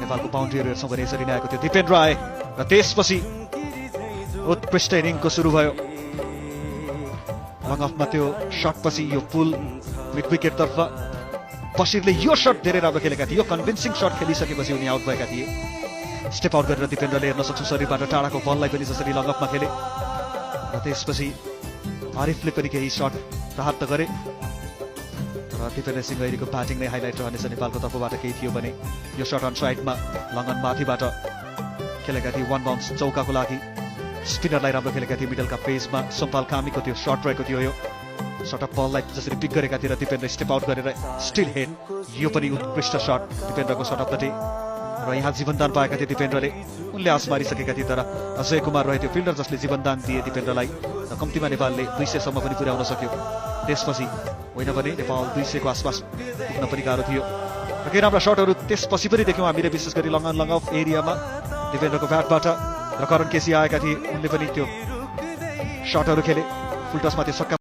नेपालको बााउन्ड्रीहरू हेर्छौँ भने यसरी नै आएको थियो। दिपेन्द्र आए र त्यसपछि उत्कृष्ट इनिङको सुरु भयो। लङ अफमा त्यो सटपछि यो पुल मिड विकेटतर्फ बसिरले यो सट धेरै राम्रो खेलेका थिए। यो कन्भिन्सिङ सट खेलिसकेपछि उनी आउट भएका थिए। स्टेप आउट गरेर दिपेन्द्रले हेर्न सक्छौँ शरीरबाट टाढाको बललाई पनि जसरी लङ अफमा खेले र त्यसपछि आरिफले पनि केही सट राहत गरे र दिपेन्द्र सिंह गैरीको ब्याटिङ नै हाइलाइट रहनेछ। नेपालको तर्फबाट केही थियो भने यो सट अन साइडमा लङ्गन माथिबाट खेलेका थिए। 1 बाउन्स चौकाको लागि स्पिनरलाई राम्रो खेलेका थिए। मिडलका पेसमा सोमपाल कामीको त्यो सट रहेको थियो। यो सट अफ बललाई जसरी पिक गरेका थिए र दिपेन्द्र स्टेप आउट गरेर स्टिल हेड। यो पनि उत्कृष्ट सट दिपेन्द्रको सट अफ द डे र यहाँ जीवनदान पाएका थिए दिपेन्द्रले। उनले आस मारिसकेका थिए तर अजय कुमार रहे त्यो फिल्डर जसले जीवनदान दिए दिपेन्द्रलाई र कम्तीमा नेपालले 200 सम्म पनि पुर्याउन सक्यो। त्यसपछि होइन भने नेपाल 200 को आसपास पुग्न पनि गाह्रो थियो र केही राम्रा सटहरू त्यसपछि पनि देख्यौँ हामीले, विशेष गरी लङ अफ एरियामा दिपेन्द्रको ब्याटबाट र करण केसी आएका थिए। उनले पनि त्यो सटहरू खेले। फुल टसमा त्यो छक्का